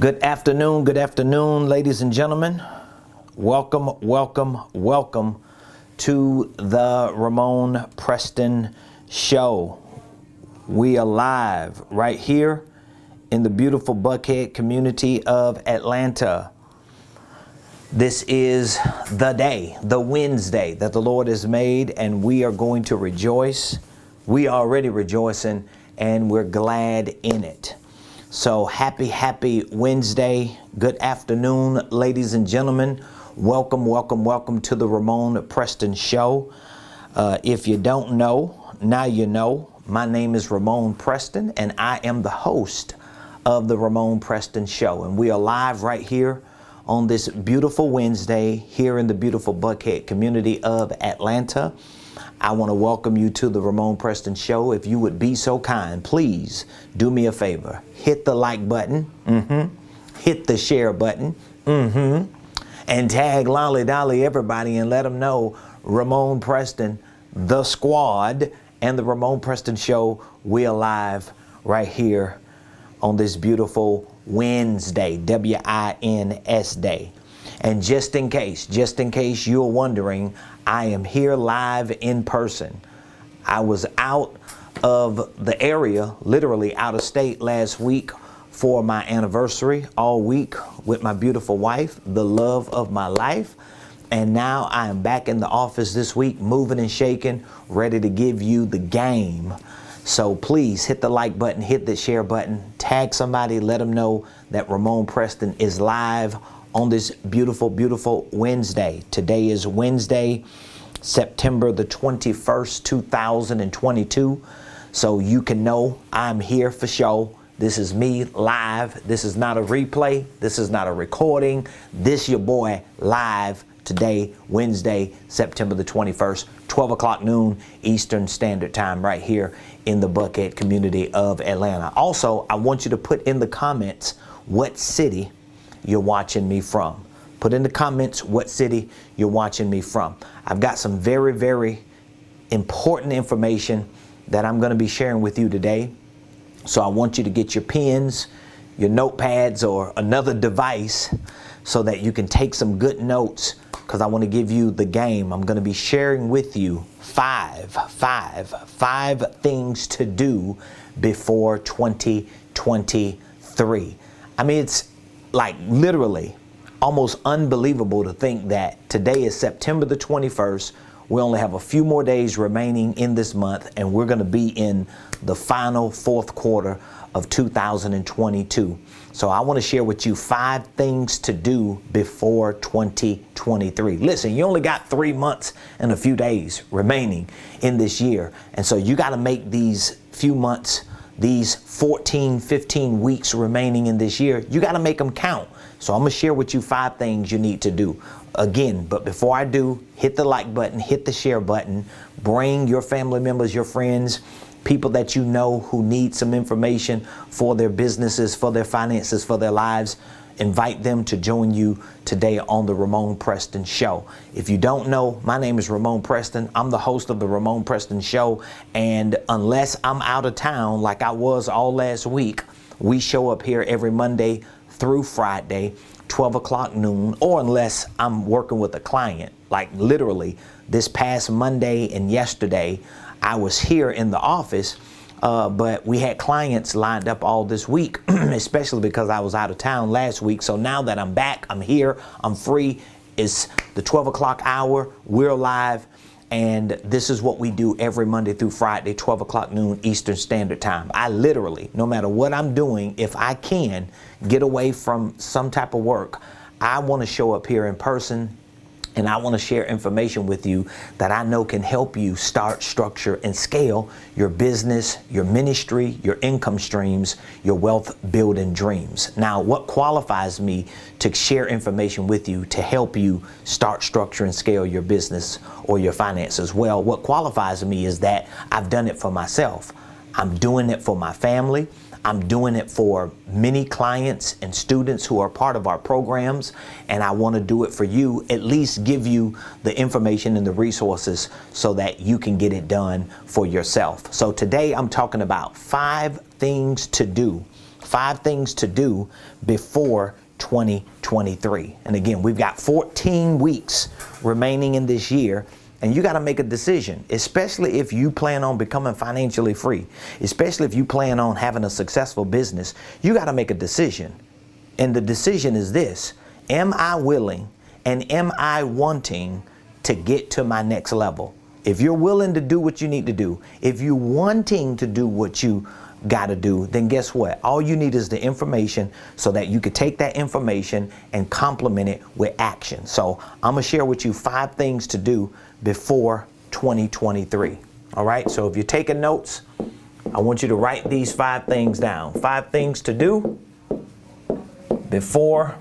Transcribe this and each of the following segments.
Good afternoon, ladies and gentlemen. Welcome to the Ramonepreston Show. We are live right here in the beautiful Buckhead community of Atlanta. This is the day, the Wednesday that the Lord has made, and we are going to rejoice. We are already rejoicing, and we're glad in it. So happy Wednesday. Good afternoon, ladies and gentlemen. Welcome to the Ramonepreston Show. If you don't know, now you know. My name is Ramonepreston, and I am the host of the Ramonepreston Show. And we are live right here on this beautiful Wednesday here in the beautiful Buckhead community of Atlanta. I want to welcome you to the Ramonepreston Show. If you would be so kind, please do me a favor. Hit the like button. Hit the share button. And tag Lolly Dolly everybody and let them know Ramonepreston, the squad, and the Ramonepreston Show. We are live right here on this beautiful Wednesday, W-I-N-S day. And just in case you're wondering, I am here live in person. I was out of the area, literally out of state last week for my anniversary all week with my beautiful wife, the love of my life. And now I am back in the office this week, moving and shaking, ready to give you the game. So please hit the like button, hit the share button, tag somebody, let them know that Ramonepreston is live on this beautiful Wednesday. Today is Wednesday, September the 21st, 2022. So you can know I'm here for show. This is me live. This is not a replay. This is not a recording. This your boy live today, Wednesday, September the 21st, 12 o'clock noon Eastern Standard Time right here in the Buckhead community of Atlanta. Also, I want you to put in the comments what city you're watching me from. Put in the comments what city you're watching me from. I've got some very important information that I'm going to be sharing with you today. So I want you to get your pens, your notepads, or another device so that you can take some good notes, because I want to give you the game. I'm going to be sharing with you five things to do before 2023. I mean, it's like literally almost unbelievable to think that today is September the 21st. We only have a few more days remaining in this month, and we're going to be in the final fourth quarter of 2022. So I want to share with you 5 things to do before 2023. Listen, you only got 3 months and a few days remaining in this year. And so you got to make these few months, these 15 weeks remaining in this year, you got to make them count. So I'm going to share with you 5 things you need to do. Again, but before I do, hit the like button, hit the share button, bring your family members, your friends, people that you know who need some information for their businesses, for their finances, for their lives. Invite them to join you today on the Ramonepreston Show. If you don't know, my name is Ramonepreston. I'm the host of the Ramonepreston Show. And unless I'm out of town like I was all last week, we show up here every Monday through Friday, 12 o'clock noon, or unless I'm working with a client. Like literally this past Monday and yesterday, I was here in the office, but we had clients lined up all this week, especially because I was out of town last week. So now that I'm back, I'm here, I'm free. It's the 12 o'clock hour. We're live. And this is what we do every Monday through Friday, 12 o'clock noon Eastern Standard Time. I literally, no matter what I'm doing, if I can get away from some type of work, I want to show up here in person. And I want to share information with you that I know can help you start, structure, and scale your business, your ministry, your income streams, your wealth building dreams. Now, what qualifies me to share information with you to help you start, structure, and scale your business or your finances? Well, what qualifies me is that I've done it for myself. I'm doing it for my family. I'm doing it for many clients and students who are part of our programs, and I want to do it for you, at least give you the information and the resources so that you can get it done for yourself. So today I'm talking about 5 things to do 5 things to do before 2023. And again, we've got 14 weeks remaining in this year, and you got to make a decision, especially if you plan on becoming financially free, especially if you plan on having a successful business. You got to make a decision. And the decision is this: am I willing and am I wanting to get to my next level? If you're willing to do what you need to do, if you're wanting to do what you got to do, then guess what? All you need is the information so that you could take that information and complement it with action. So I'm going to share with you 5 things to do before 2023. All right. So if you're taking notes, I want you to write these 5 things down. 5 things to do before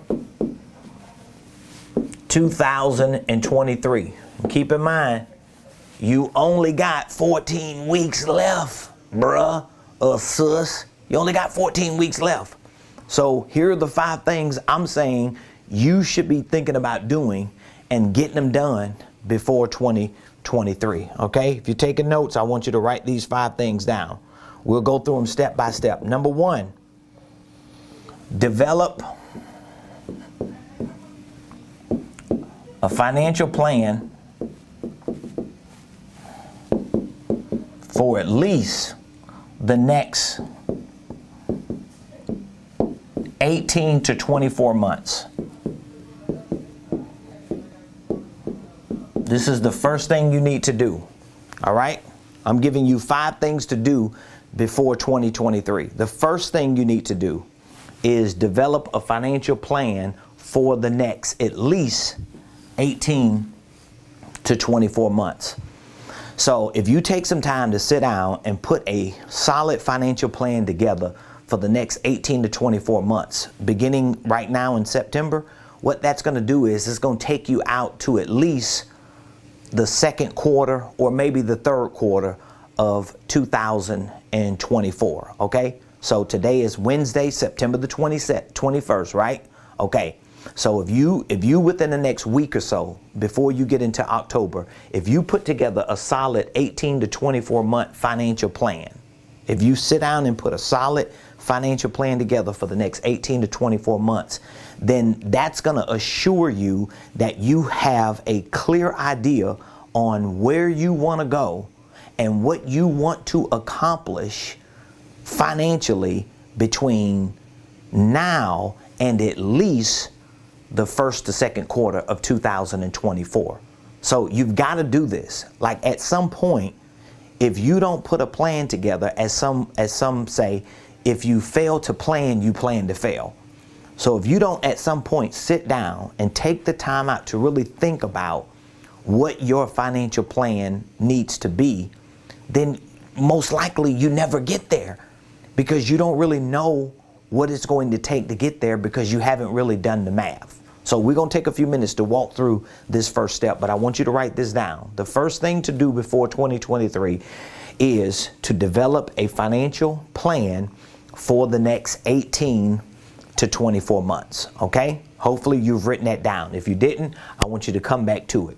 2023. And keep in mind, you only got 14 weeks left, bruh or sis. You only got 14 weeks left. So here are the 5 things I'm saying you should be thinking about doing and getting them done before 2023. Okay? If you're taking notes, I want you to write these 5 things down. We'll go through them step by step. Number 1, develop a financial plan for at least the next 18 to 24 months. This is the first thing you need to do. All right? I'm giving you 5 things to do before 2023. The first thing you need to do is develop a financial plan for the next at least 18 to 24 months. So if you take some time to sit down and put a solid financial plan together for the next 18 to 24 months, beginning right now in September, what that's going to do is it's going to take you out to at least the second quarter or maybe the third quarter of 2024. Okay. So today is Wednesday, September the 21st, right? Okay. So if you within the next week or so, before you get into October, if you put together a solid 18 to 24 month financial plan, if you sit down and put a solid financial plan together for the next 18 to 24 months, then that's going to assure you that you have a clear idea on where you want to go and what you want to accomplish financially between now and at least the first to second quarter of 2024. So you've got to do this. Like at some point, if you don't put a plan together, as some say, if you fail to plan, you plan to fail. So if you don't at some point sit down and take the time out to really think about what your financial plan needs to be, then most likely you never get there because you don't really know what it's going to take to get there because you haven't really done the math. So we're going to take a few minutes to walk through this first step, but I want you to write this down. The first thing to do before 2023 is to develop a financial plan for the next 18 to 24 months. Okay? Hopefully you've written that down. If you didn't, I want you to come back to it.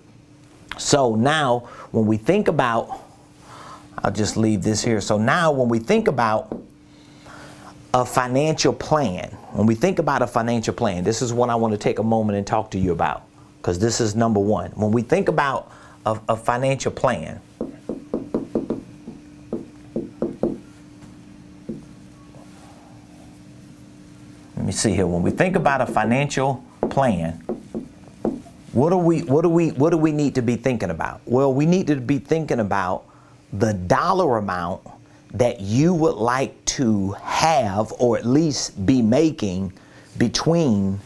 So now when we think about, I'll just leave this here. So now when we think about a financial plan, when we think about a financial plan, this is what I want to take a moment and talk to you about, because this is number 1. When we think about a financial plan, let me see here. When we think about a financial plan, what do we need to be thinking about? Well, we need to be thinking about the dollar amount that you would like to have or at least be making between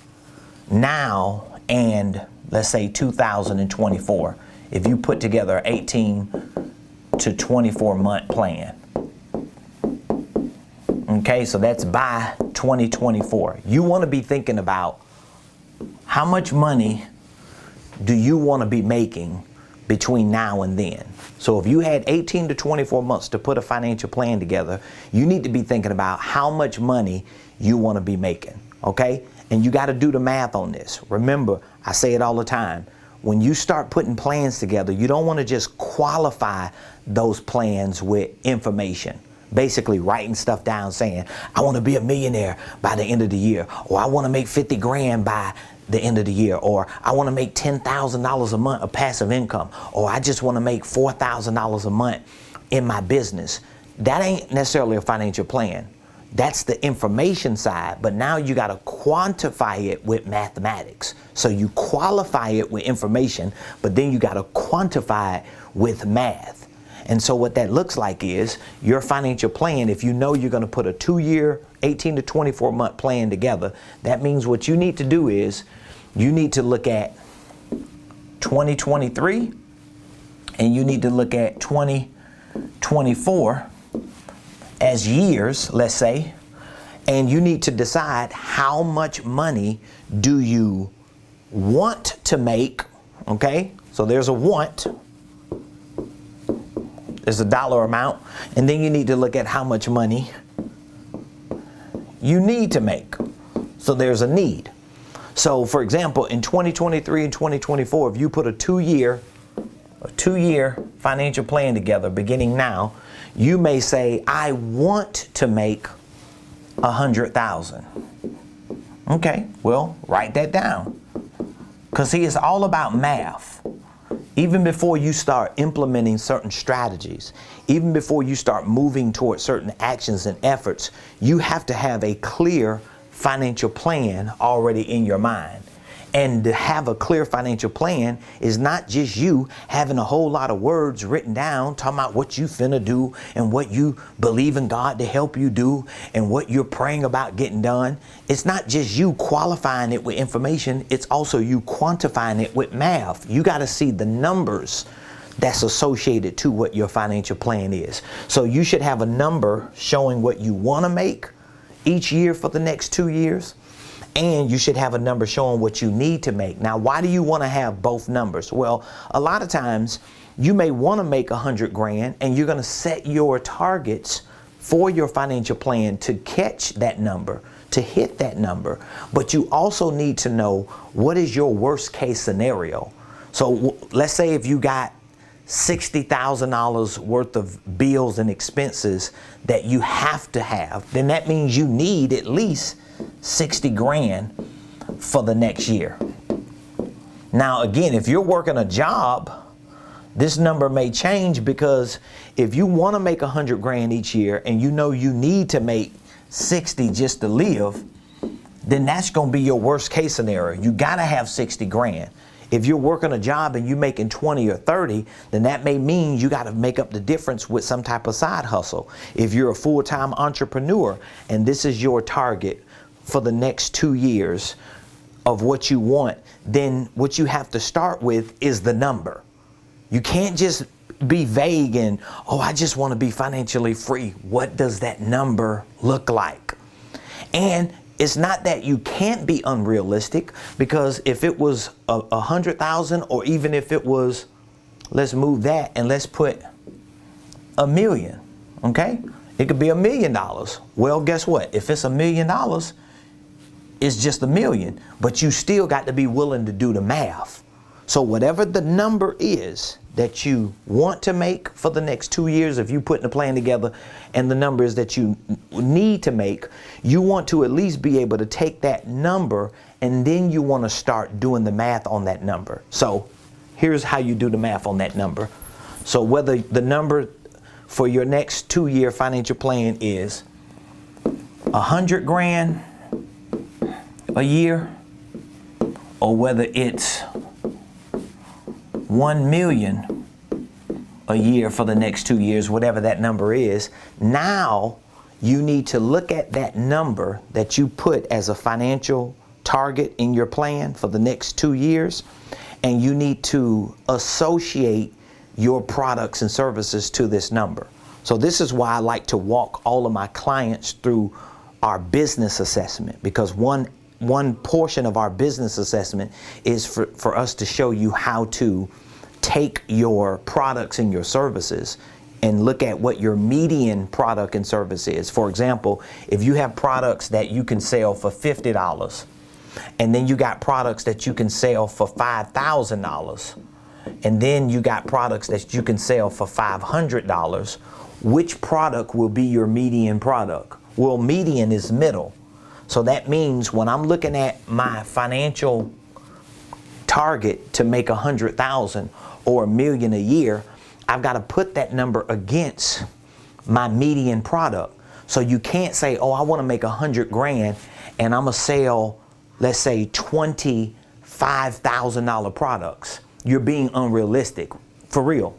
now and, let's say, 2024, if you put together an 18 to 24 month plan. Okay, so that's by 2024. You want to be thinking about how much money do you want to be making between now and then. So if you had 18 to 24 months to put a financial plan together, you need to be thinking about how much money you want to be making. Okay? And you got to do the math on this. Remember, I say it all the time. When you start putting plans together, you don't want to just qualify those plans with information. basically writing stuff down saying, I want to be a millionaire by the end of the year, or I want to make 50 grand by the end of the year, or I want to make $10,000 a month of passive income, or I just want to make $4,000 a month in my business. That ain't necessarily a financial plan. That's the information side, but now you got to quantify it with mathematics. So you qualify it with information, but then you got to quantify it with math. And so what that looks like is your financial plan. If you know you're going to put a 2-year, 18 to 24 month plan together, that means what you need to do is you need to look at 2023 and you need to look at 2024 as years, let's say, and you need to decide how much money do you want to make, okay? So there's a want, there's a dollar amount, and then you need to look at how much money you need to make. So there's a need. So for example, in 2023 and 2024, if you put a two-year financial plan together beginning now, you may say, I want to make 100,000. Okay, well, write that down. Because see, it's all about math. Even before you start implementing certain strategies, even before you start moving towards certain actions and efforts, you have to have a clear financial plan already in your mind. And to have a clear financial plan is not just you having a whole lot of words written down, talking about what you finna do and what you believe in God to help you do and what you're praying about getting done. It's not just you qualifying it with information. It's also you quantifying it with math. You got to see the numbers that's associated to what your financial plan is. So you should have a number showing what you want to make each year for the next 2 years. And you should have a number showing what you need to make. Now, why do you want to have both numbers? Well, a lot of times you may want to make 100 grand and you're going to set your targets for your financial plan to catch that number, to hit that number. But you also need to know what is your worst case scenario. So let's say if you got $60,000 worth of bills and expenses that you have to have, then that means you need at least 60 grand for the next year. Now, again, if you're working a job, this number may change, because if you want to make 100 grand each year and you know you need to make 60 just to live, then that's going to be your worst case scenario. You got to have 60 grand. If you're working a job and you're making 20 or 30, then that may mean you got to make up the difference with some type of side hustle. If you're a full-time entrepreneur and this is your target for the next 2 years of what you want, then what you have to start with is the number. You can't just be vague and, oh, I just want to be financially free. What does that number look like? And it's not that you can't be unrealistic, because if it was 100,000, or even if it was, let's move that and let's put $1 million, okay? It could be $1 million. Well, guess what? If it's $1 million, it's just $1 million, but you still got to be willing to do the math. So whatever the number is that you want to make for the next 2 years, if you put the plan together, and the numbers that you need to make, you want to at least be able to take that number, and then you want to start doing the math on that number. So here's how you do the math on that number. So whether the number for your next 2-year financial plan is 100 grand a year, or whether it's 1 million a year for the next 2 years, whatever that number is, now you need to look at that number that you put as a financial target in your plan for the next 2 years, and you need to associate your products and services to this number. So this is why I like to walk all of my clients through our business assessment, because one portion of our business assessment is for us to show you how to take your products and your services and look at what your median product and service is. For example, if you have products that you can sell for $50, and then you got products that you can sell for $5,000, and then you got products that you can sell for $500, which product will be your median product? Well, median is middle. So that means when I'm looking at my financial target to make 100,000 or $1 million a year, I've got to put that number against my median product. So you can't say, oh, I want to make 100 grand and I'm going to sell, let's say, $25,000 products. You're being unrealistic, for real,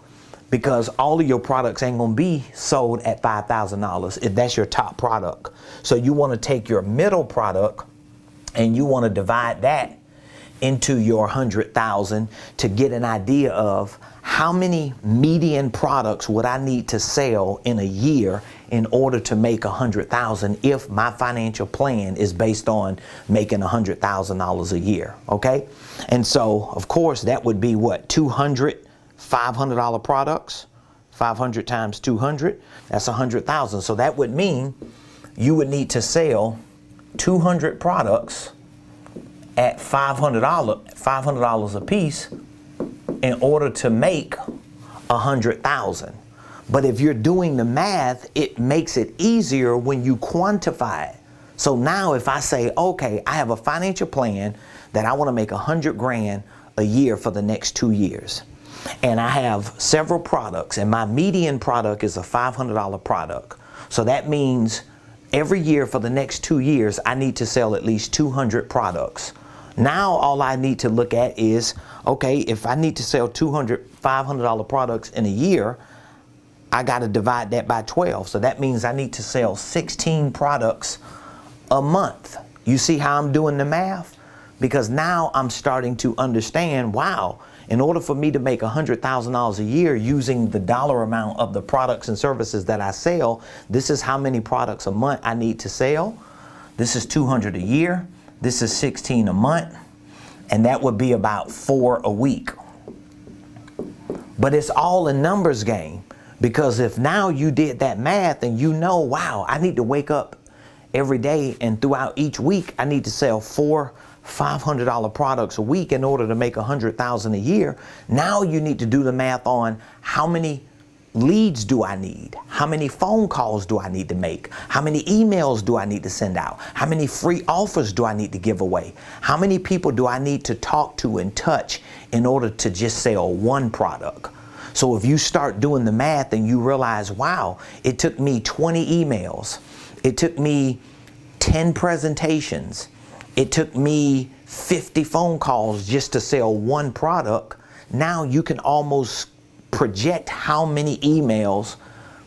because all of your products ain't going to be sold at $5,000 if that's your top product. So you want to take your middle product and you want to divide that into your 100,000 to get an idea of how many median products would I need to sell in a year in order to make 100,000 if my financial plan is based on making $100,000 a year, okay? And so, of course, that would be what, 200 $500 products? 500 times 200, that's 100,000. So that would mean you would need to sell 200 products at $500 a piece in order to make 100,000. But if you're doing the math, it makes it easier when you quantify it. So now if I say, okay, I have a financial plan that I want to make 100 grand a year for the next 2 years. And I have several products and my median product is a $500 product. So that means every year for the next 2 years, I need to sell at least 200 products. Now all I need to look at is, okay, if I need to sell 200 $500 products in a year, I got to divide that by 12. So that means I need to sell 16 products a month. You see how I'm doing the math? Because now I'm starting to understand, wow, in order for me to make $100,000 a year using the dollar amount of the products and services that I sell, this is how many products a month I need to sell. This is 200 a year. This is 16 a month. And that would be about 4 a week. But it's all a numbers game. Because if now you did that math and you know, wow, I need to wake up every day and throughout each week, I need to sell 4 $500 products a week in order to make 100,000 a year. Now you need to do the math on how many leads do I need? How many phone calls do I need to make? How many emails do I need to send out? How many free offers do I need to give away? How many people do I need to talk to and touch in order to just sell one product? So if you start doing the math and you realize, wow, it took me 20 emails. It took me 10 presentations. It took me 50 phone calls just to sell one product. Now you can almost project how many emails,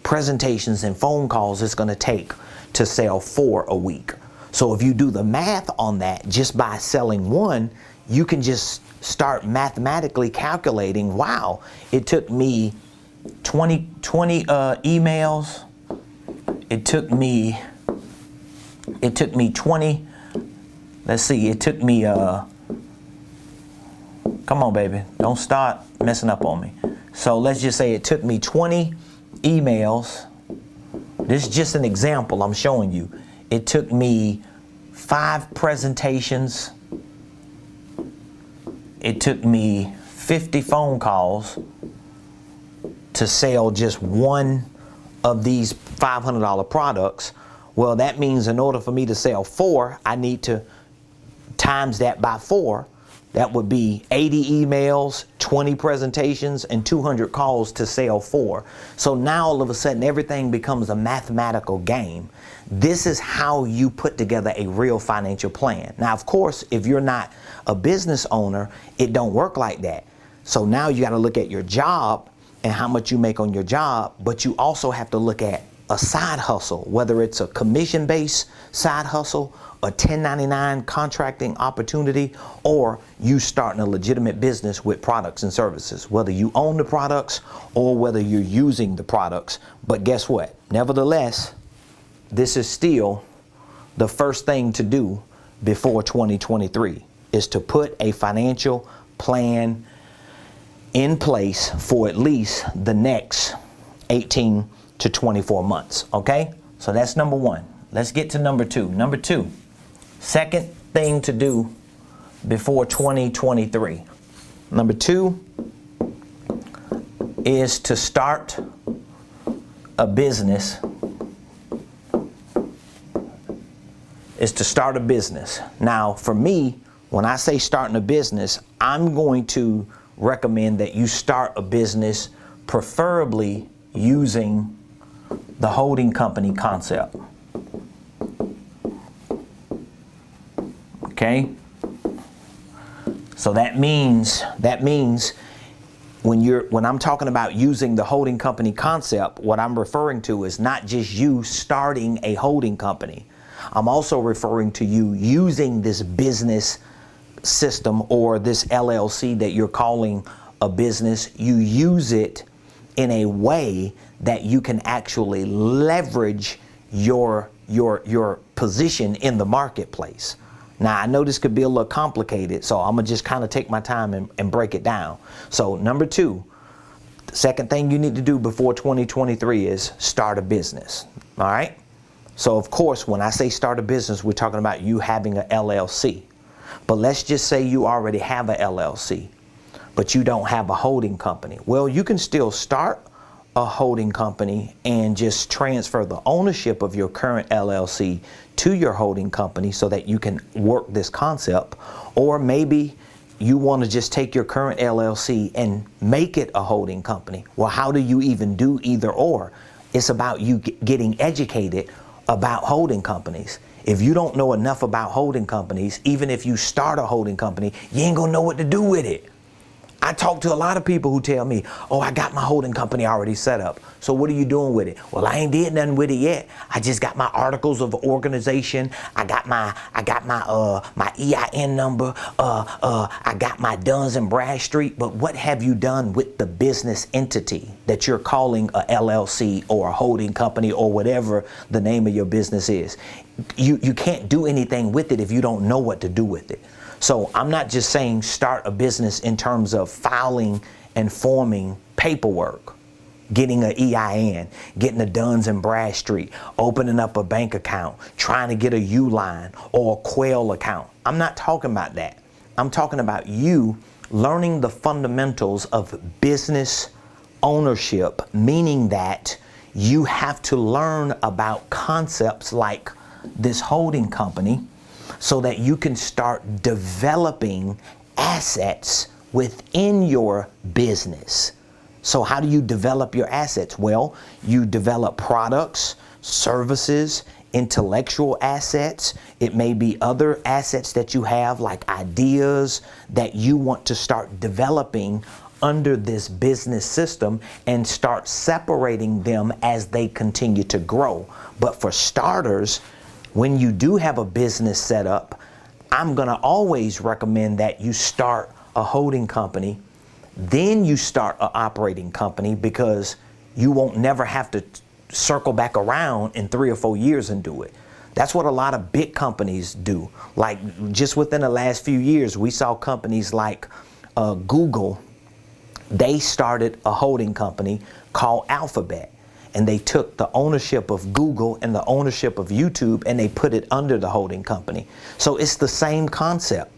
presentations, and phone calls it's going to take to sell 4 a week. So if you do the math on that just by selling one, you can just start mathematically calculating, wow, it took me 20 emails. It took me 20. Let's see, it took me, come on, baby, don't start messing up on me. So let's just say it took me 20 emails. This is just an example I'm showing you. It took me 5 presentations. It took me 50 phone calls to sell just one of these $500 products. Well, that means in order for me to sell 4, I need to times that by 4. That would be 80 emails, 20 presentations, and 200 calls to sell 4. So now all of a sudden everything becomes a mathematical game. This is how you put together a real financial plan. Now, of course, if you're not a business owner, it don't work like that. So now you got to look at your job and how much you make on your job, but you also have to look at a side hustle, whether it's a commission-based side hustle, a 1099 contracting opportunity, or you starting a legitimate business with products and services, whether you own the products or whether you're using the products. But guess what? Nevertheless, this is still the first thing to do before 2023 is to put a financial plan in place for at least the next 18 to 24 months. Okay? So that's number 1. Let's get to number 2. Number 2, second thing to do before 2023. Number 2 is to start a business is to start a business. Now, for me, when I say starting a business, I'm going to recommend that you start a business preferably using the holding company concept. Okay? So that means when I'm talking about using the holding company concept, what I'm referring to is not just you starting a holding company. I'm also referring to you using this business system or this LLC that you're calling a business. You use it in a way that you can actually leverage your position in the marketplace. Now, I know this could be a little complicated, so I'm gonna just kind of take my time and break it down. So number two, the second thing you need to do before 2023 is start a business, all right? So of course, when I say start a business, we're talking about you having an LLC. But let's just say you already have an LLC, but you don't have a holding company. Well, you can still start a holding company and just transfer the ownership of your current LLC to your holding company so that you can work this concept. Or maybe you want to just take your current LLC and make it a holding company. Well, how do you even do either or? It's about you getting educated about holding companies. If you don't know enough about holding companies, even if you start a holding company, you ain't gonna know what to do with it. I talk to a lot of people who tell me, oh, I got my holding company already set up. So what are you doing with it? Well, I ain't did nothing with it yet. I just got my articles of organization. I got my EIN number. I got my Duns and Bradstreet. But what have you done with the business entity that you're calling a LLC or a holding company or whatever the name of your business is? You can't do anything with it if you don't know what to do with it. So I'm not just saying start a business in terms of filing and forming paperwork, getting an EIN, getting a Duns and Bradstreet, opening up a bank account, trying to get a Uline or a Quail account. I'm not talking about that. I'm talking about you learning the fundamentals of business ownership, meaning that you have to learn about concepts like this holding company, so that you can start developing assets within your business. So how do you develop your assets? Well, you develop products, services, intellectual assets. It may be other assets that you have, like ideas that you want to start developing under this business system and start separating them as they continue to grow. But for starters, when you do have a business set up, I'm gonna always recommend that you start a holding company, then you start an operating company, because you won't never have to circle back around in 3 or 4 years and do it. That's what a lot of big companies do. Like just within the last few years, we saw companies like Google. They started a holding company called Alphabet. And they took the ownership of Google and the ownership of YouTube and they put it under the holding company. So it's the same concept.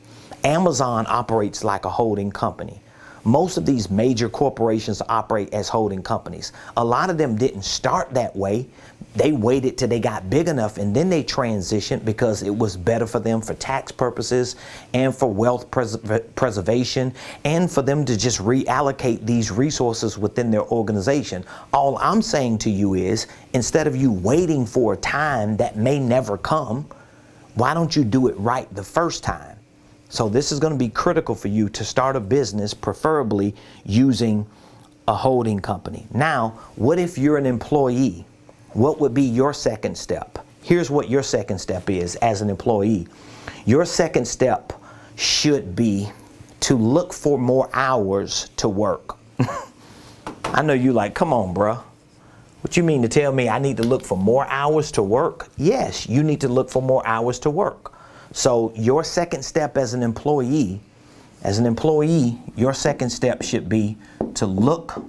Amazon operates like a holding company. Most of these major corporations operate as holding companies. A lot of them didn't start that way. They waited till they got big enough and then they transitioned because it was better for them for tax purposes and for wealth preservation and for them to just reallocate these resources within their organization. All I'm saying to you is, instead of you waiting for a time that may never come, why don't you do it right the first time? So this is going to be critical for you to start a business, preferably using a holding company. Now, what if you're an employee? What would be your second step? Here's what your second step is as an employee. Your second step should be to look for more hours to work. I know you like, come on, bruh. What you mean to tell me I need to look for more hours to work? Yes, you need to look for more hours to work. So your second step as an employee, your second step should be to look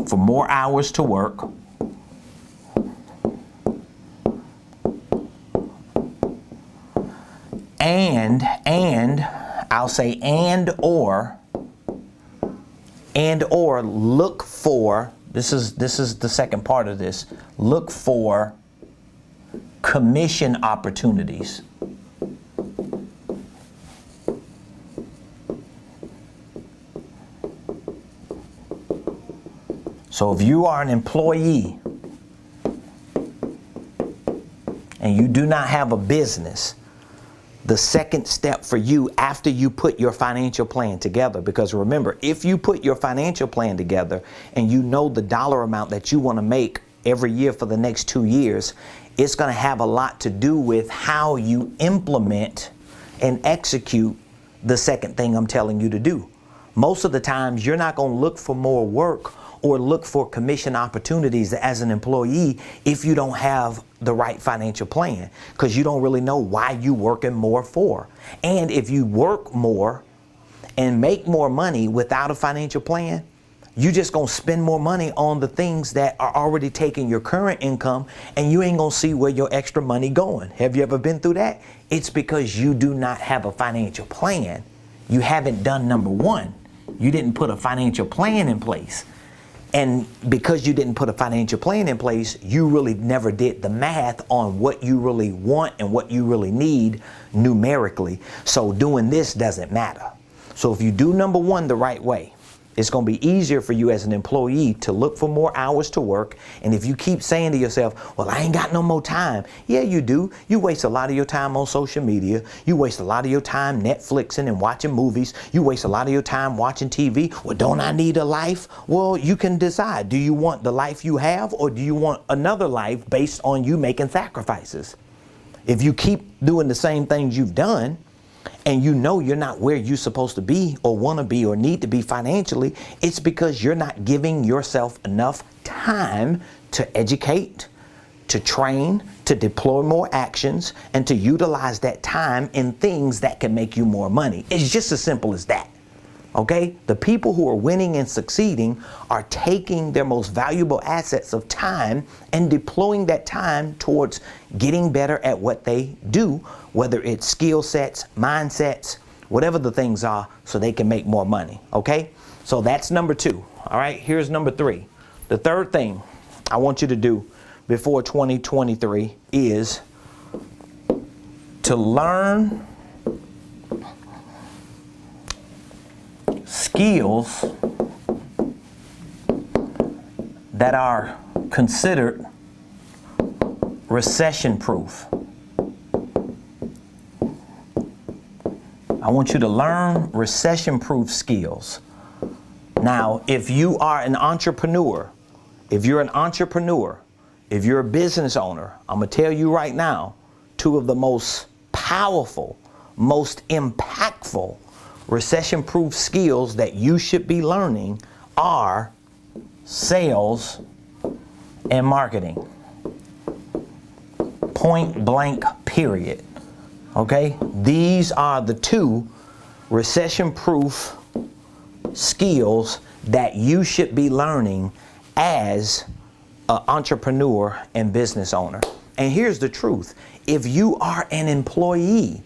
for more hours to work, and I'll say and or look for This is the second part of this. Look for commission opportunities. So if you are an employee and you do not have a business, the second step for you after you put your financial plan together, because remember, if you put your financial plan together and you know the dollar amount that you want to make every year for the next 2 years, it's going to have a lot to do with how you implement and execute the second thing I'm telling you to do. Most of the times you're not going to look for more work or look for commission opportunities as an employee if you don't have the right financial plan, because you don't really know why you working more for. And if you work more and make more money without a financial plan, you just gonna spend more money on the things that are already taking your current income, and you ain't gonna see where your extra money going. Have you ever been through that? It's because you do not have a financial plan. You haven't done number one. You didn't put a financial plan in place. And because you didn't put a financial plan in place, you really never did the math on what you really want and what you really need numerically. So doing this doesn't matter. So if you do number one the right way, it's going to be easier for you as an employee to look for more hours to work. And if you keep saying to yourself, well, I ain't got no more time. Yeah, you do. You waste a lot of your time on social media. You waste a lot of your time Netflixing and watching movies. You waste a lot of your time watching TV. Well, don't I need a life? Well, you can decide. Do you want the life you have, or do you want another life based on you making sacrifices? If you keep doing the same things you've done, and you know you're not where you're supposed to be or want to be or need to be financially, it's because you're not giving yourself enough time to educate, to train, to deploy more actions, and to utilize that time in things that can make you more money. It's just as simple as that. Okay? The people who are winning and succeeding are taking their most valuable assets of time and deploying that time towards getting better at what they do, whether it's skill sets, mindsets, whatever the things are, so they can make more money. Okay? So that's number two. All right? Here's number three. The third thing I want you to do before 2023 is to learn skills that are considered recession proof. I want you to learn recession proof skills. Now, if you are an entrepreneur, if you're a business owner, I'm going to tell you right now, two of the most powerful, most impactful recession-proof skills that you should be learning are sales and marketing. Point blank, period. Okay? These are the two recession-proof skills that you should be learning as an entrepreneur and business owner. And here's the truth. If you are an employee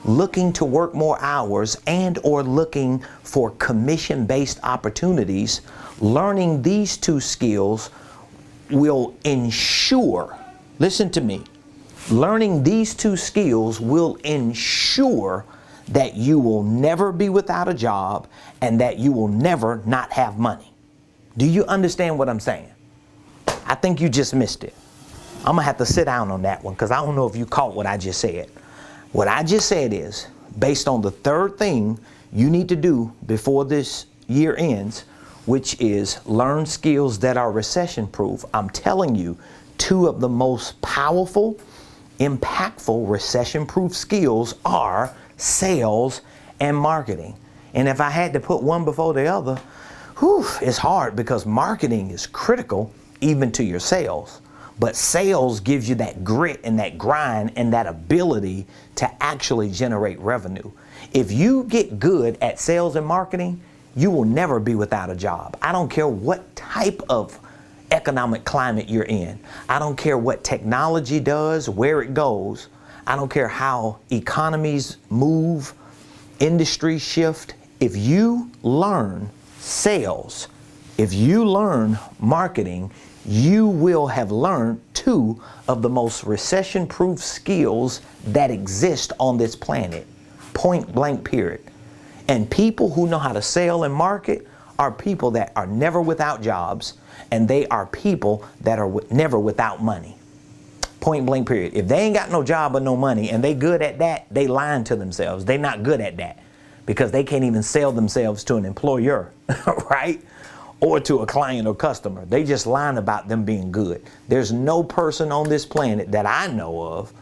looking to work more hours and or looking for commission-based opportunities, learning these two skills will ensure, listen to me, learning these two skills will ensure that you will never be without a job and that you will never not have money. Do you understand what I'm saying? I think you just missed it. I'm gonna have to sit down on that one because I don't know if you caught what I just said. What I just said is, based on the third thing you need to do before this year ends, which is learn skills that are recession proof, I'm telling you, two of the most powerful, impactful recession proof skills are sales and marketing. And if I had to put one before the other, it's hard because marketing is critical even to your sales. But sales gives you that grit and that grind and that ability to actually generate revenue. If you get good at sales and marketing, you will never be without a job. I don't care what type of economic climate you're in. I don't care what technology does, where it goes. I don't care how economies move, industries shift. If you learn sales If you learn marketing, you will have learned 2 of the most recession-proof skills that exist on this planet. Point blank, period. And people who know how to sell and market are people that are never without jobs, and they are people that are never without money. Point blank, period. If they ain't got no job or no money and they good at that, they lying to themselves. They not good at that because they can't even sell themselves to an employer, right? Or to a client or customer. They just lying about them being good. There's no person on this planet that I know of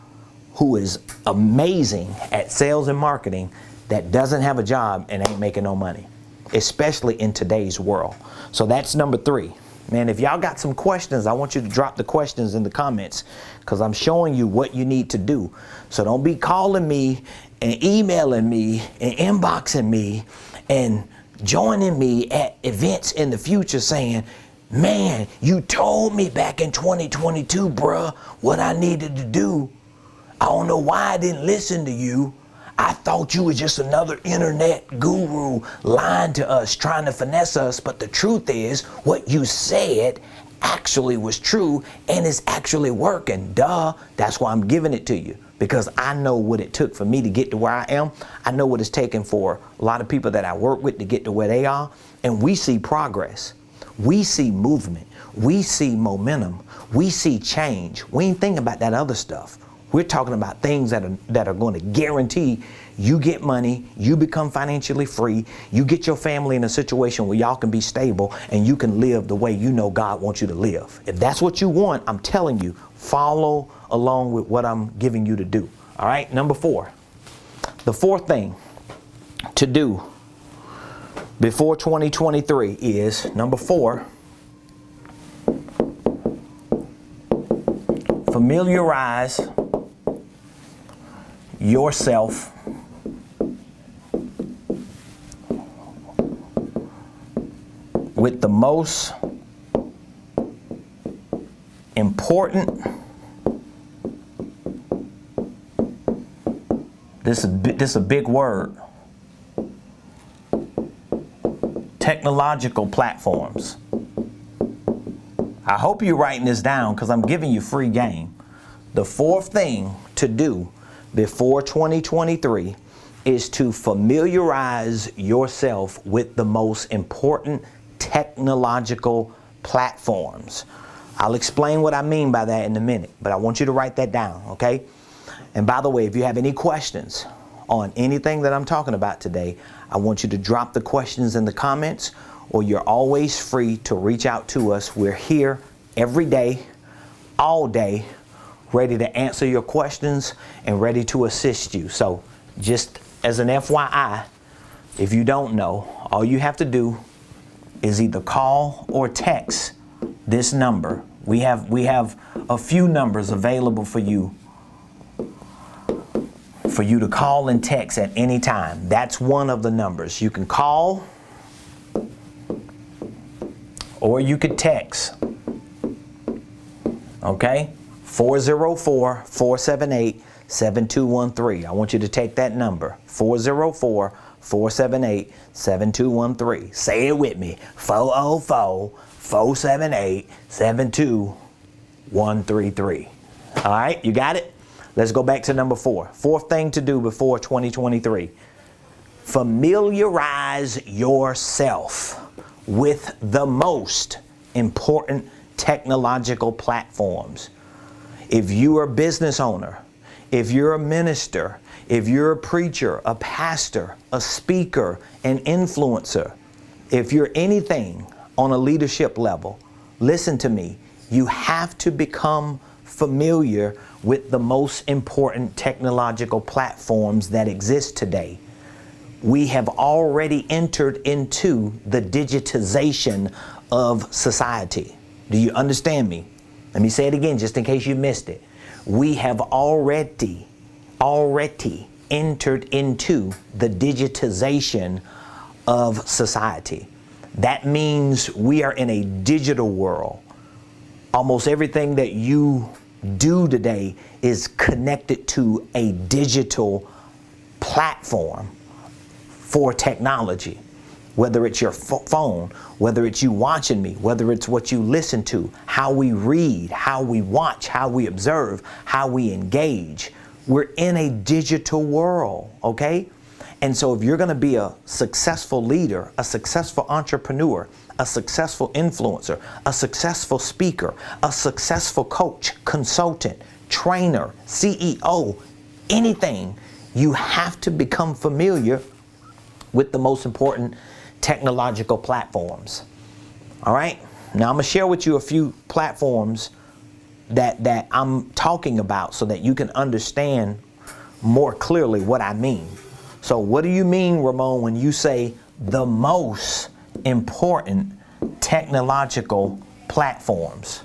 who is amazing at sales and marketing that doesn't have a job and ain't making no money, especially in today's world. So that's number 3. Man, if y'all got some questions, I want you to drop the questions in the comments because I'm showing you what you need to do. So don't be calling me and emailing me and inboxing me and joining me at events in the future saying, man, you told me back in 2022, bruh, what I needed to do. I don't know why I didn't listen to you. I thought you was just another internet guru lying to us, trying to finesse us. But the truth is, what you said actually was true and is actually working. Duh. That's why I'm giving it to you, because I know what it took for me to get to where I am. I know what it's taken for a lot of people that I work with to get to where they are. And we see progress. We see movement. We see momentum. We see change. We ain't thinking about that other stuff. We're talking about things that are going to guarantee you get money, you become financially free, you get your family in a situation where y'all can be stable and you can live the way you know God wants you to live. If that's what you want, I'm telling you, follow along with what I'm giving you to do. All right, number 4. The 4th thing to do before 2023 is, number 4, familiarize yourself with the most important, this is a big word, technological platforms. I hope you're writing this down because I'm giving you free game. The 4th thing to do before 2023 is to familiarize yourself with the most important technological platforms. I'll explain what I mean by that in a minute, but I want you to write that down, okay? And by the way, if you have any questions on anything that I'm talking about today, I want you to drop the questions in the comments, or you're always free to reach out to us. We're here every day, all day, ready to answer your questions and ready to assist you. So just as an FYI, if you don't know, all you have to do is either call or text this number. We have a few numbers available for you to call and text at any time. That's one of the numbers. You can call or you could text. Okay? 404-478-7213. I want you to take that number. 404-478-7213. Say it with me. 404-478-72133. All right, you got it? Let's go back to number 4. 4th thing to do before 2023. Familiarize yourself with the most important technological platforms. If you are a business owner, if you're a minister, if you're a preacher, a pastor, a speaker, an influencer, if you're anything on a leadership level, listen to me. You have to become familiar with the most important technological platforms that exist today. We have already entered into the digitization of society. Do you understand me? Let me say it again, just in case you missed it. We have already entered into the digitization of society. That means we are in a digital world. Almost everything that you do today is connected to a digital platform for technology. whether it's your phone, whether it's you watching me, whether it's what you listen to, how we read, how we watch, how we observe, how we engage. We're in a digital world, okay? And so if you're going to be a successful leader, a successful entrepreneur, a successful influencer, a successful speaker, a successful coach, consultant, trainer, CEO, anything, you have to become familiar with the most important technological platforms. All right? Now I'm going to share with you a few platforms that I'm talking about so that you can understand more clearly what I mean. So what do you mean, Ramon, when you say the most important technological platforms?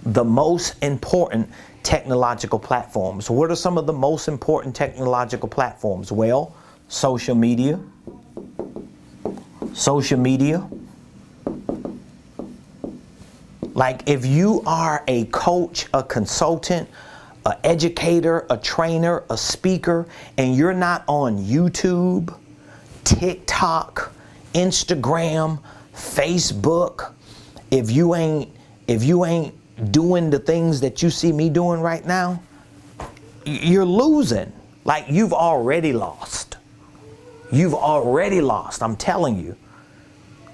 The most important technological platforms. What are some of the most important technological platforms? Well, social media. Social media. Like if you are a coach, a consultant, an educator, a trainer, a speaker, and you're not on YouTube, TikTok, Instagram, Facebook, if you ain't doing the things that you see me doing right now, you're losing. Like you've already lost. You've already lost, I'm telling you.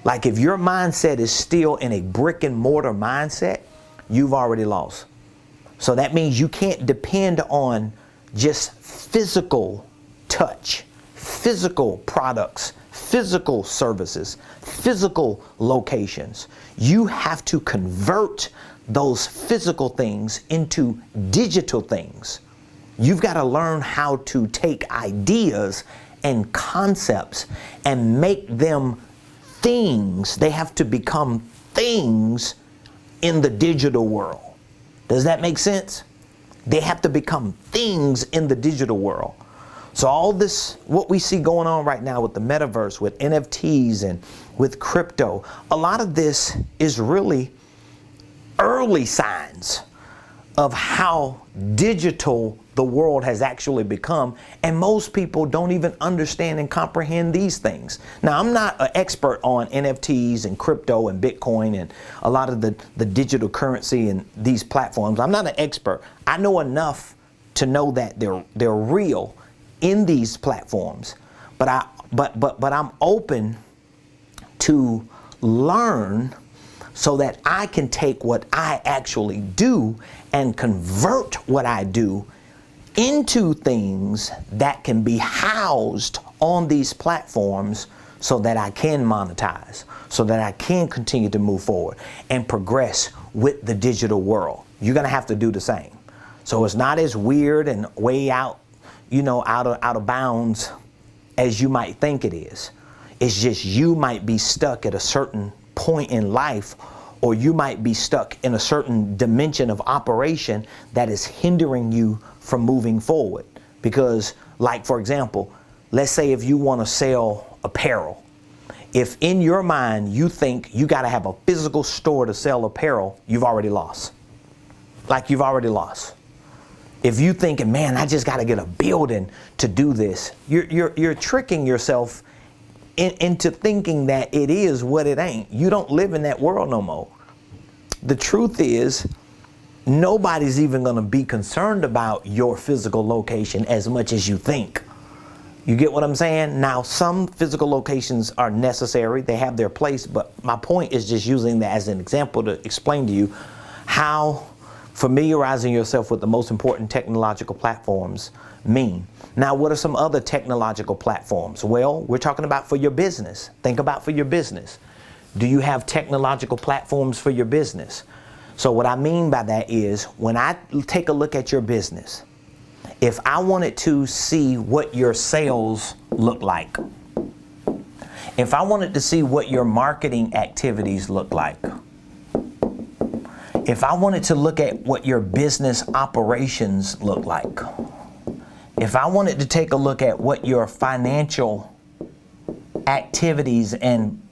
Like if your mindset is still in a brick and mortar mindset, you've already lost. So that means you can't depend on just physical touch, physical products, physical services, physical locations. You have to convert those physical things into digital things. You've got to learn how to take ideas and concepts and make them things. They have to become things in the digital world. Does that make sense? They have to become things in the digital world. So all this, what we see going on right now with the metaverse, with NFTs and with crypto, a lot of this is really early signs of how digital the world has actually become, and most people don't even understand and comprehend these things. Now, I'm not an expert on NFTs and crypto and Bitcoin and a lot of the digital currency and these platforms. I'm not an expert. I know enough to know that they're real in these platforms, but I'm open to learn so that I can take what I actually do and convert what I do into things that can be housed on these platforms so that I can monetize, so that I can continue to move forward and progress with the digital world. You're gonna have to do the same. So it's not as weird and way out, out of bounds as you might think it is. It's just you might be stuck at a certain point in life, or you might be stuck in a certain dimension of operation that is hindering you from moving forward. Because, like, for example, let's say if you want to sell apparel, if in your mind you think you got to have a physical store to sell apparel, you've already lost. Like, you've already lost. If you thinking, man, I just got to get a building to do this, you're tricking yourself into thinking that it is what it ain't. You don't live in that world no more. The truth is, nobody's even going to be concerned about your physical location as much as you think. You get what I'm saying? Now, some physical locations are necessary. They have their place. But my point is just using that as an example to explain to you how familiarizing yourself with the most important technological platforms mean. Now, what are some other technological platforms? Well, we're talking about for your business. Think about for your business. Do you have technological platforms for your business? So what I mean by that is, when I take a look at your business, if I wanted to see what your sales look like, if I wanted to see what your marketing activities look like, if I wanted to look at what your business operations look like, if I wanted to take a look at what your financial activities and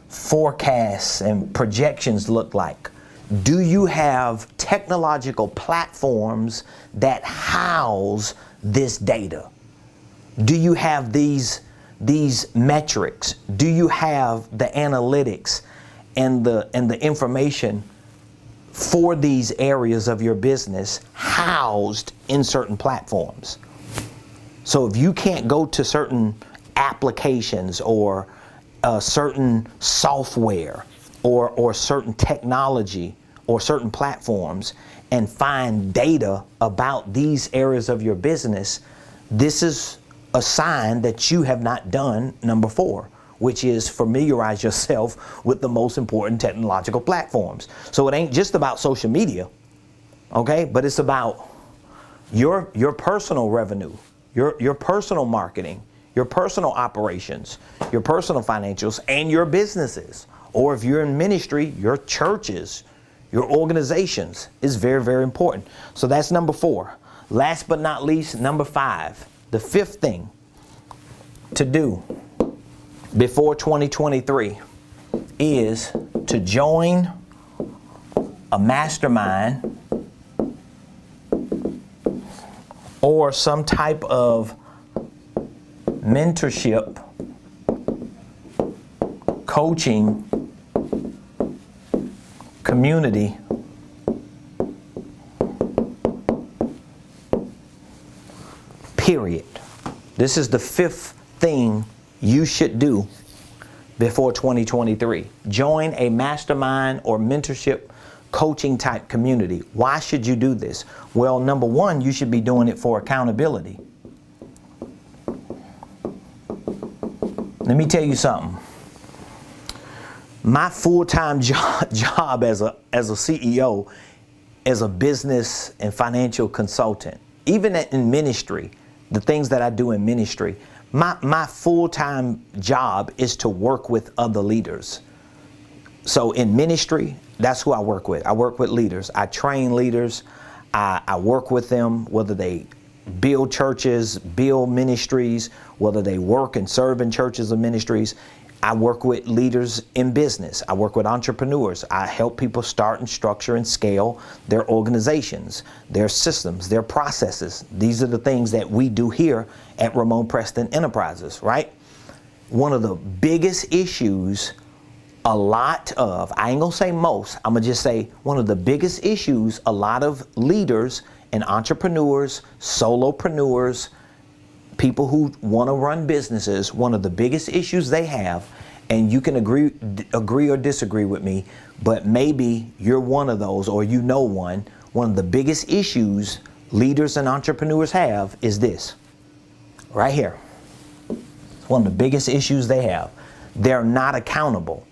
forecasts and projections look like, do you have technological platforms that house this data? Do you have these these metrics? Do you have the analytics and the information for these areas of your business housed in certain platforms? So if you can't go to certain applications or certain software or certain technology or certain platforms and find data about these areas of your business, this is a sign that you have not done number 4, which is familiarize yourself with the most important technological platforms. So it ain't just about social media, okay? But it's about your personal revenue, your personal marketing, your personal operations, your personal financials, and your businesses. Or if you're in ministry, your churches, your organizations is very, very important. So that's number 4. Last but not least, number 5, the 5th thing to do before 2023 is to join a mastermind or some type of mentorship, coaching community period. This is the 5th thing you should do before 2023. Join a mastermind or mentorship coaching type community. Why should you do this? Well, number 1, you should be doing it for accountability. Let me tell you something. My full-time job as a CEO, as a business and financial consultant, even in ministry, the things that I do in ministry, my full-time job is to work with other leaders. So in ministry, that's who I work with. I work with leaders. I train leaders. I work with them, whether they build churches, build ministries, whether they work and serve in churches or ministries. I work with leaders in business. I work with entrepreneurs. I help people start and structure and scale their organizations, their systems, their processes. These are the things that we do here at Ramonepreston Enterprises, right? One of the biggest issues, I ain't gonna say most, I'm gonna just say one of the biggest issues a lot of leaders and entrepreneurs, solopreneurs, people who want to run businesses, one of the biggest issues they have, and you can agree or disagree with me, but maybe you're one of those or you know one of the biggest issues leaders and entrepreneurs have is this, right here. One of the biggest issues they have. They're not accountable.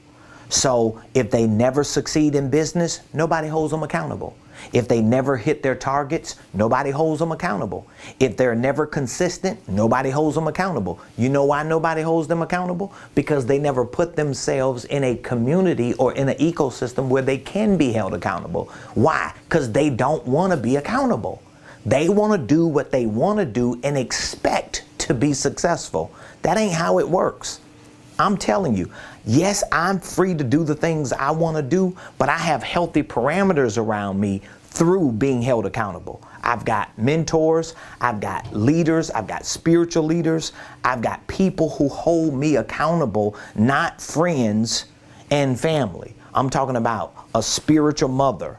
So if they never succeed in business, nobody holds them accountable. If they never hit their targets, nobody holds them accountable. If they're never consistent, nobody holds them accountable. You know why nobody holds them accountable? Because they never put themselves in a community or in an ecosystem where they can be held accountable. Why? Because they don't want to be accountable. They want to do what they want to do and expect to be successful. That ain't how it works. I'm telling you, yes, I'm free to do the things I want to do, but I have healthy parameters around me through being held accountable. I've got mentors, I've got leaders, I've got spiritual leaders, I've got people who hold me accountable, not friends and family. I'm talking about a spiritual mother,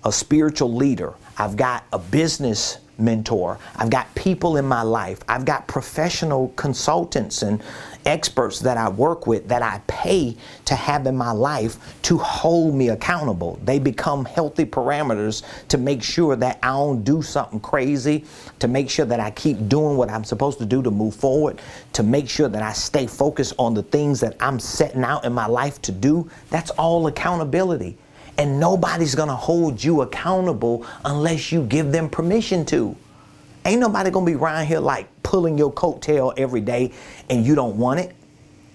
a spiritual leader. I've got a business mentor. I've got people in my life. I've got professional consultants and experts that I work with that I pay to have in my life to hold me accountable. They become healthy parameters to make sure that I don't do something crazy, to make sure that I keep doing what I'm supposed to do to move forward, to make sure that I stay focused on the things that I'm setting out in my life to do. That's all accountability. And nobody's gonna hold you accountable unless you give them permission to. Ain't nobody gonna be around here like pulling your coattail every day and you don't want it.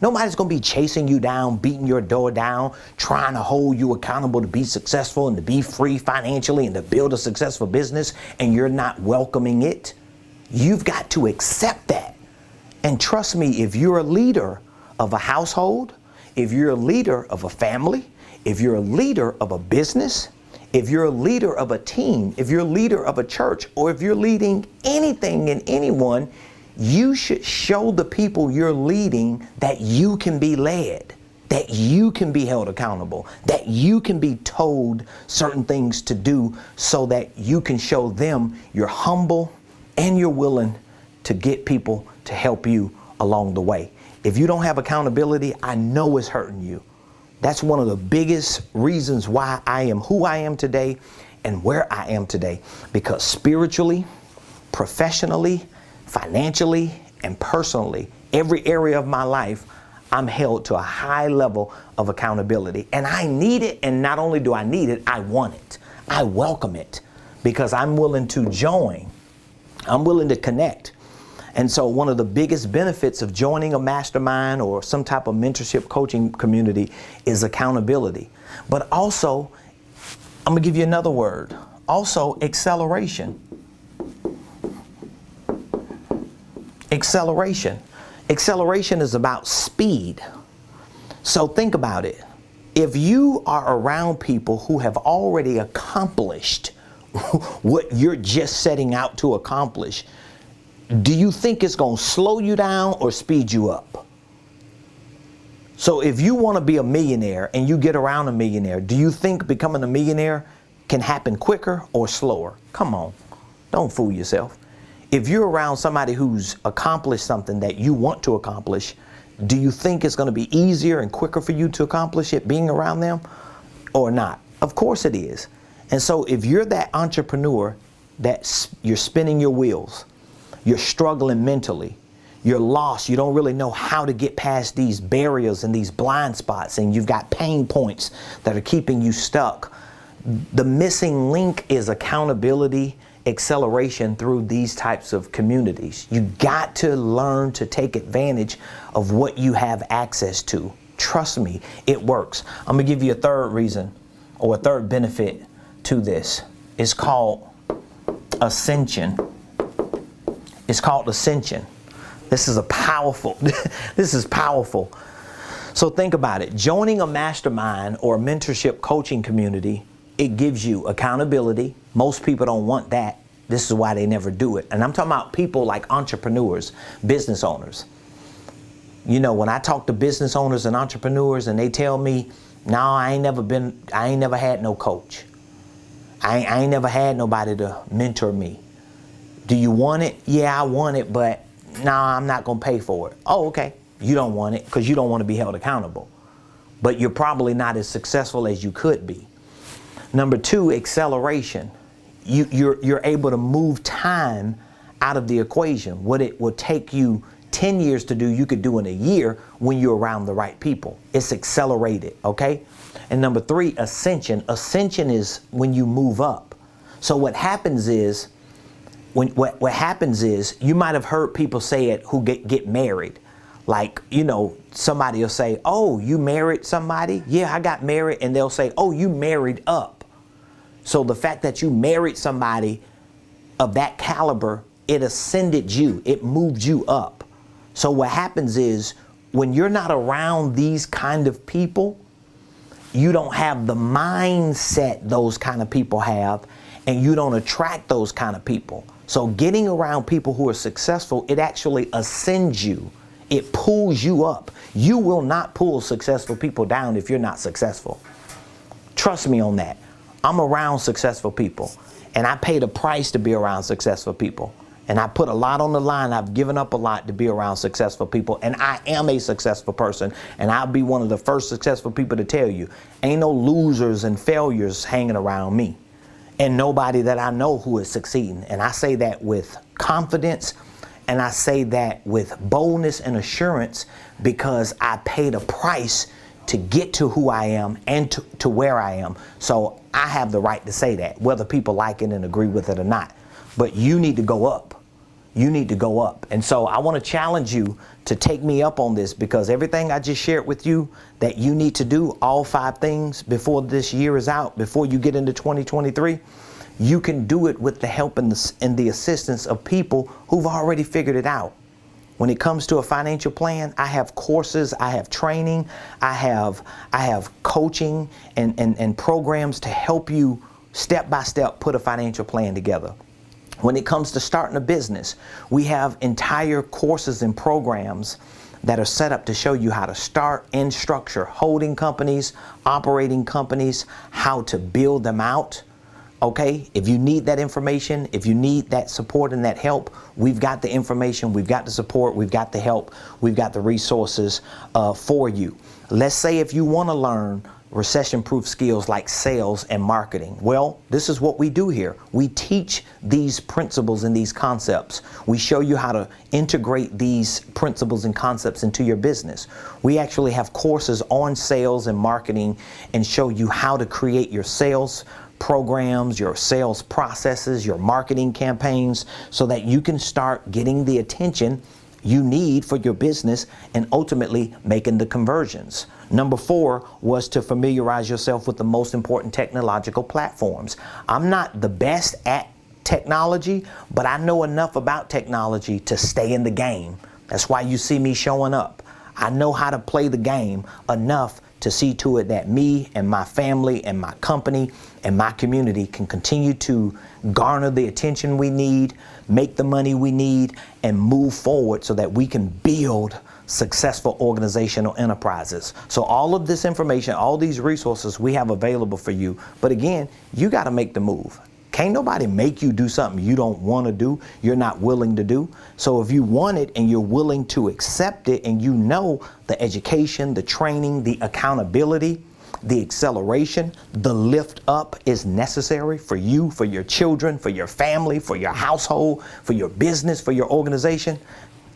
Nobody's gonna be chasing you down, beating your door down, trying to hold you accountable to be successful and to be free financially and to build a successful business, and you're not welcoming it. You've got to accept that. And trust me, if you're a leader of a household, if you're a leader of a family, if you're a leader of a business, if you're a leader of a team, if you're a leader of a church, or if you're leading anything and anyone, You should show the people you're leading that you can be led, that you can be held accountable, that you can be told certain things to do so that you can show them you're humble and you're willing to get people to help you along the way. If you don't have accountability, I know it's hurting you. That's one of the biggest reasons why I am who I am today and where I am today, because spiritually, professionally, financially, and personally, every area of my life, I'm held to a high level of accountability. And I need it. And not only do I need it, I want it. I welcome it because I'm willing to join. I'm willing to connect. And so one of the biggest benefits of joining a mastermind or some type of mentorship coaching community is accountability. But also, I'm going to give you another word. Also, acceleration. Acceleration. Acceleration is about speed. So think about it. If you are around people who have already accomplished what you're just setting out to accomplish, do you think it's going to slow you down or speed you up? So if you want to be a millionaire and you get around a millionaire, do you think becoming a millionaire can happen quicker or slower? Come on, don't fool yourself. If you're around somebody who's accomplished something that you want to accomplish, do you think it's going to be easier and quicker for you to accomplish it being around them or not? Of course it is. And so if you're that entrepreneur that you're spinning your wheels, you're struggling mentally, you're lost, you don't really know how to get past these barriers and these blind spots, and you've got pain points that are keeping you stuck, the missing link is accountability, acceleration through these types of communities. You got to learn to take advantage of what you have access to. Trust me, it works. I'm gonna give you a third reason or a third benefit to this. It's called ascension. It's called ascension. This is powerful. So think about it. Joining a mastermind or a mentorship coaching community, it gives you accountability. Most people don't want that. This is why they never do it. And I'm talking about people like entrepreneurs, business owners. You know, when I talk to business owners and entrepreneurs and they tell me, no, I ain't never had no coach. I ain't never had nobody to mentor me. Do you want it? Yeah, I want it, but no, I'm not going to pay for it. Oh, okay. You don't want it because you don't want to be held accountable. But you're probably not as successful as you could be. Number two, acceleration. You're able to move time out of the equation. What it will take you 10 years to do, you could do in a year when you're around the right people. It's accelerated, okay? And number three, ascension. Ascension is when you move up. So what happens is, what happens is, you might have heard people say it who get married. Like, you know, somebody will say, oh, you married somebody? Yeah, I got married. And they'll say, oh, you married up. So the fact that you married somebody of that caliber, it ascended you. It moved you up. So what happens is, when you're not around these kind of people, you don't have the mindset those kind of people have, and you don't attract those kind of people. So getting around people who are successful, it actually ascends you. It pulls you up. You will not pull successful people down if you're not successful. Trust me on that. I'm around successful people, and I paid a price to be around successful people. And I put a lot on the line. I've given up a lot to be around successful people, and I am a successful person, and I'll be one of the first successful people to tell you, ain't no losers and failures hanging around me, and nobody that I know who is succeeding. And I say that with confidence, and I say that with boldness and assurance, because I paid a price to get to who I am and to where I am. So I have the right to say that, whether people like it and agree with it or not. But you need to go up. You need to go up. And so I want to challenge you to take me up on this, because everything I just shared with you that you need to do, all 5 things before this year is out, before you get into 2023, you can do it with the help and the assistance of people who've already figured it out. When it comes to a financial plan, I have courses, I have training, I have coaching and programs to help you step by step put a financial plan together. When it comes to starting a business, we have entire courses and programs that are set up to show you how to start and structure holding companies, operating companies, how to build them out. Okay, if you need that information, if you need that support and that help, we've got the information, we've got the support, we've got the help, we've got the resources for you. Let's say if you want to learn recession-proof skills like sales and marketing. Well, this is what we do here. We teach these principles and these concepts. We show you how to integrate these principles and concepts into your business. We actually have courses on sales and marketing and show you how to create your sales programs, your sales processes, your marketing campaigns, so that you can start getting the attention you need for your business and ultimately making the conversions. Number 4 was to familiarize yourself with the most important technological platforms. I'm not the best at technology, but I know enough about technology to stay in the game. That's why you see me showing up. I know how to play the game enough to see to it that me and my family and my company and my community can continue to garner the attention we need, make the money we need, and move forward so that we can build successful organizational enterprises. So all of this information, all these resources we have available for you. But again, you got to make the move. Can't nobody make you do something you don't want to do, you're not willing to do. So if you want it and you're willing to accept it, and you know the education, the training, the accountability, the acceleration, the lift up is necessary for you, for your children, for your family, for your household, for your business, for your organization,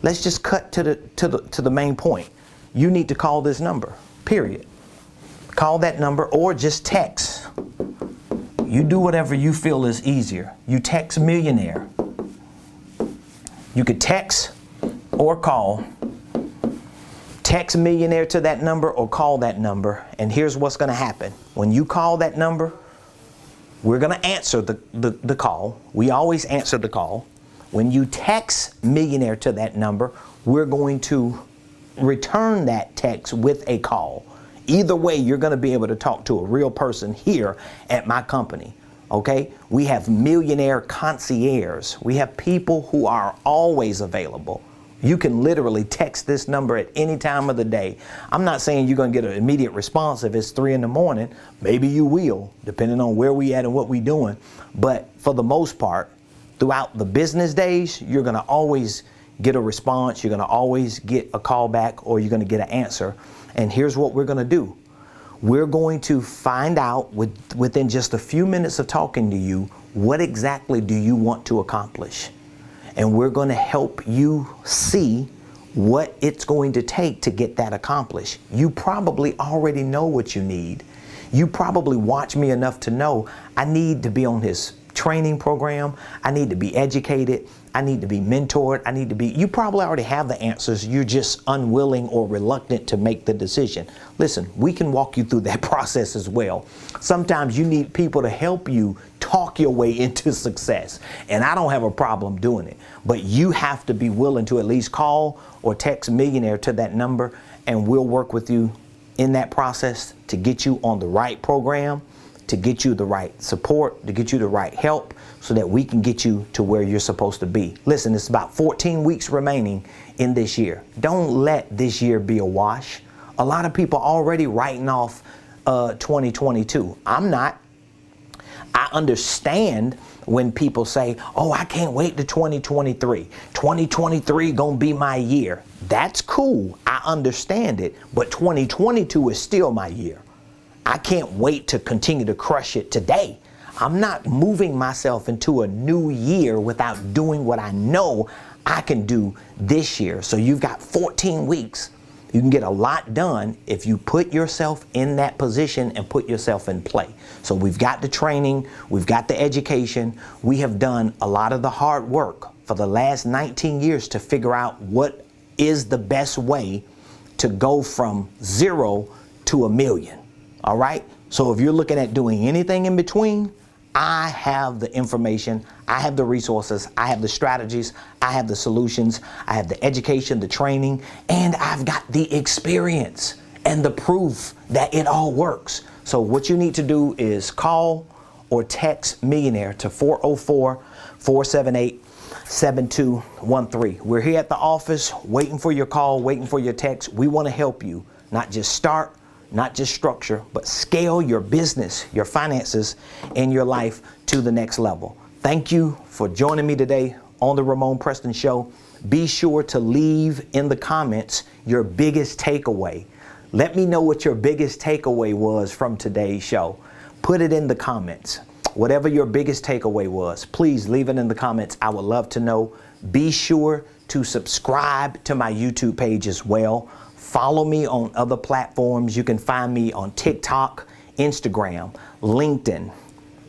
let's just cut to the main point. You need to call this number, period. Call that number or just text. You do whatever you feel is easier. You text millionaire. You could text or call. Text millionaire to that number or call that number. And here's what's going to happen. When you call that number, we're going to answer the call. We always answer the call. When you text millionaire to that number, we're going to return that text with a call. Either way, you're going to be able to talk to a real person here at my company. Okay? We have millionaire concierge. We have people who are always available. You can literally text this number at any time of the day. I'm not saying you're going to get an immediate response if it's 3 in the morning. Maybe you will, depending on where we at and what we're doing. But for the most part, throughout the business days, you're going to always get a response. You're going to always get a call back, or you're going to get an answer. And here's what we're going to do. We're going to find out within just a few minutes of talking to you, what exactly do you want to accomplish? And we're going to help you see what it's going to take to get that accomplished. You probably already know what you need. You probably watch me enough to know I need to be on his training program. I need to be educated. I need to be mentored. I need to be, you probably already have the answers. You're just unwilling or reluctant to make the decision. Listen, we can walk you through that process as well. Sometimes you need people to help you talk your way into success. And I don't have a problem doing it, but you have to be willing to at least call or text millionaire to that number, and we'll work with you in that process to get you on the right program, to get you the right support, to get you the right help, so that we can get you to where you're supposed to be. Listen, it's about 14 weeks remaining in this year. Don't let this year be a wash. A lot of people already writing off 2022. I'm not. I understand when people say, oh, I can't wait to 2023. 2023 gonna be my year. That's cool. I understand it. But 2022 is still my year. I can't wait to continue to crush it today. I'm not moving myself into a new year without doing what I know I can do this year. So you've got 14 weeks. You can get a lot done if you put yourself in that position and put yourself in play. So we've got the training, we've got the education. We have done a lot of the hard work for the last 19 years to figure out what is the best way to go from 0 to 1 million. All right. So if you're looking at doing anything in between, I have the information, I have the resources, I have the strategies, I have the solutions, I have the education, the training, and I've got the experience and the proof that it all works. So what you need to do is call or text millionaire to 404-478-7213. We're here at the office waiting for your call, waiting for your text. We want to help you not just start, not just structure, but scale your business, your finances, and your life to the next level. Thank you for joining me today on the Ramonepreston Show. Be sure to leave in the comments your biggest takeaway. Let me know what your biggest takeaway was from today's show. Put it in the comments. Whatever your biggest takeaway was, please leave it in the comments. I would love to know. Be sure to subscribe to my YouTube page as well. Follow me on other platforms. You can find me on TikTok, Instagram, LinkedIn,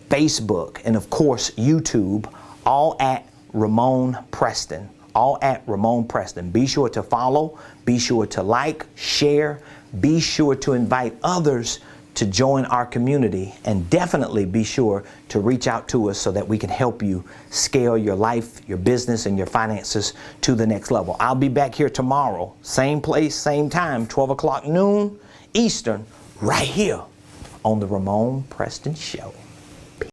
Facebook, and of course, YouTube, all at Ramonepreston. All at Ramonepreston. Be sure to follow, be sure to like, share, be sure to invite others to join our community, and definitely be sure to reach out to us so that we can help you scale your life, your business, and your finances to the next level. I'll be back here tomorrow, same place, same time, 12 o'clock noon Eastern, right here on the Ramonepreston Show.